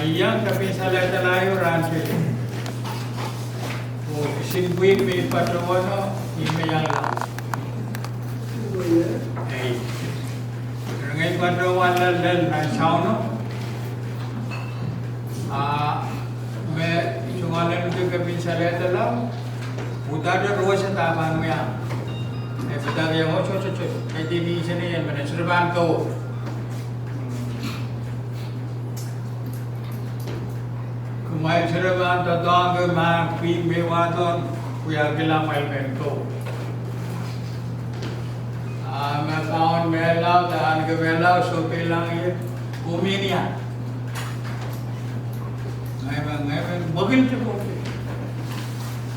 Yang tapi salah terlalu rantai. Oh, singkuin me patrono ini yang lah. Hey, dengan patrono dan nasional. Me sungalan itu kami salah terlalu. Udah ada ruas taman yang. Betul yang oh cocok. Jadi di sini yang mana serban kau. Mai serban tatang ke ma pi mewaton kuya gila mai bento. Ma kawan melau dan ke melau so pelang ye kuminia. Ngai bogil cepo.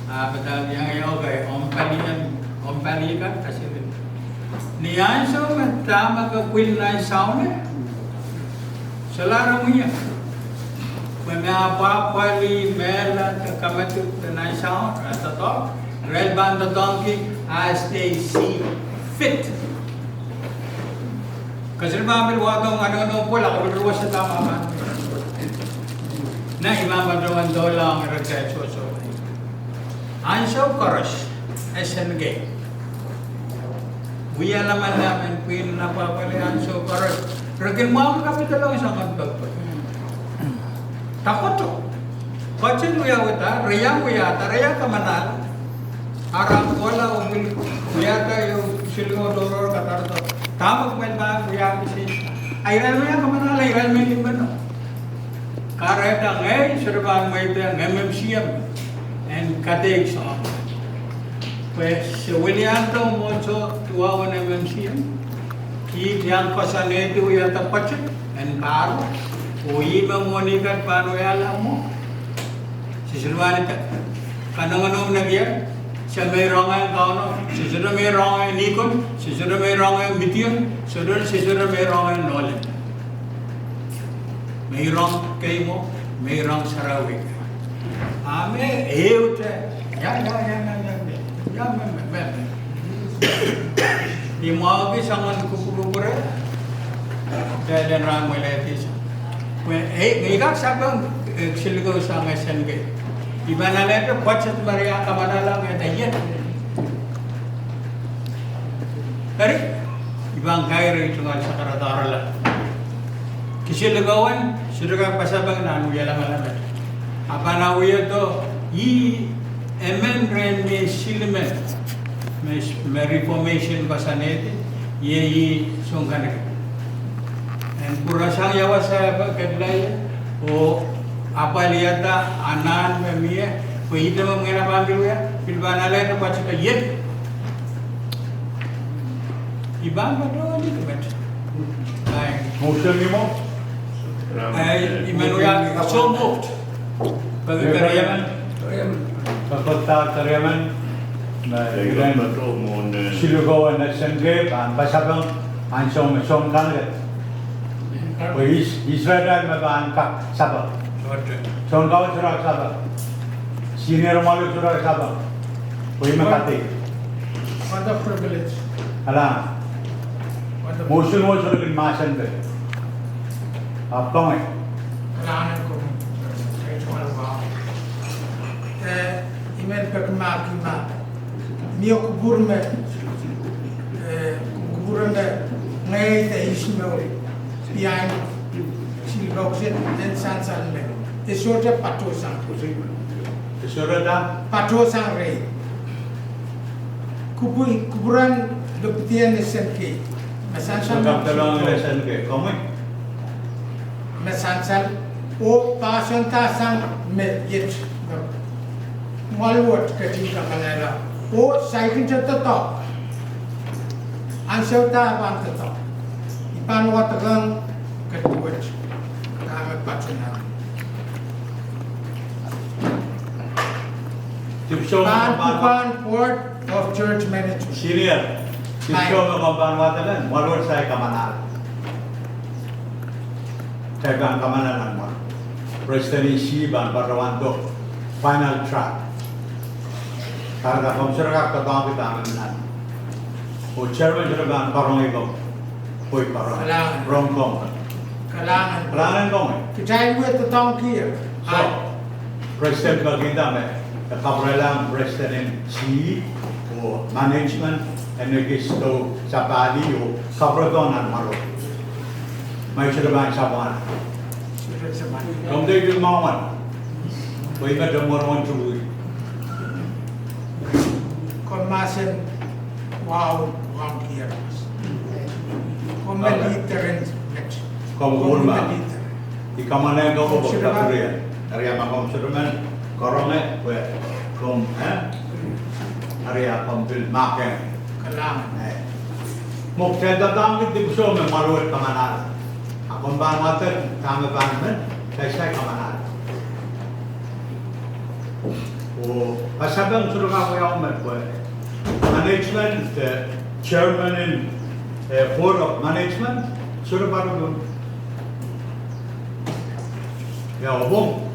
Betul yang yo gay Pohnpei kan kasih. Nian so tama ke kuil nai saune. Selaramunya. Menapa li mela kamatu tenai sound atau red band donkey as they see fit. Kasi ambil wadong ano pula kalau ruas sa tama man. Na imam badron dolang regay so. Ansyo koros SNG. Wiya naman namin pin napapali ansyo koros. Regin mo kami dalawang sangat bagpag. Takut tu, kacin muya wita, reyang kemanal, arang kola umil muya tayo silmo doror katar to, tamak melba muya kisi, airan muya kemanal airan melin bano, karena ngai serban muya MMCM, and katek so, pues William to mocho tuawan MMCM, ki yang pasane itu ya tapacit, and karo. Ui memonikan paano alam mo. Si Silvani kanang-anong nagyan, siya may rongay kauno, si Sura may rongay Nikon, si Sura may rongay Bitiyon, si Sura may rongay Nolan. May rong kayo mo, may rong Sarawik. Ame, eote, yan. Di mo ako sangan kukubure, dahil ang ramay letis. Ngikak sabang silgo sa SNG. Iba na lang ito, budget Maria Kamanalang at ayan. Dari, ibang kairo ito nga sa karadarala. Kisilugawan, sudah pasabang na anuya laman-laman. Apa nauya to, emen ren me silmen, me reformation basanete, ye sungkan. And kurasang yawa sa kadlaya o apa lihat anan memia ko ida mo ngena pambil ya pilbana le to pachi ka yet ibang ba do ni kemet ay motion ni mo ay imenuya so moved bagi karyaman karyaman na ilan silugawan na SNG pasabang ansong kan Israel maban kak sabah. Songaw surat sabah. Senior malu surat sabah. Koi makati. What a privilege. Alam. Mosul kin masan be. Apa mai? Kailangan ko. Ito malawa. Email pagmaki niyo kubur me. Kubur me ngay te ismail. Yang silgokset dan sansan me. Isote patosang. Isote dah. Patosang rei. Kuburan doptian SNK. Masansan. Kaptelang SNK. Kamu? Masansan. O pasan tasang me yet. Malwat ketika kanela. O saikin jatuh. Ansau ta abang tetap. Ipan watagang ketuat kami pacunan. Pan Board of Church Management. Syria. Sisyo makampan watagan. Malwat saya kamanal. Saya kan kamanan mo. Presiden isi ban parawanto final track. Karena masyarakat ketang kita aman. O chairman jeragan parong iko. Koi parong. Rongkong. Kailangan ko eh. Kaya with the donkey. So, President Bagindame, the kabralang President C o management energisto sa Bali o kabradonan maro. May sirabang sabuan. Kung di yung mawan, kung iba damuron tuloy. Komasen wow donkey. Komeliteren. Kung urma, ikamanay ko po kapuriya. Ariya makom suruman, korome, kung ariya kung bilmaken. Kailangan. Muktada damit di gusto may maluwat kamanal. Akong ba natin, kami ba naman, kaysa kamanal. O, kasabang surunga ko yung management, chairman and board of management, surunga ko doon. Ya, obong.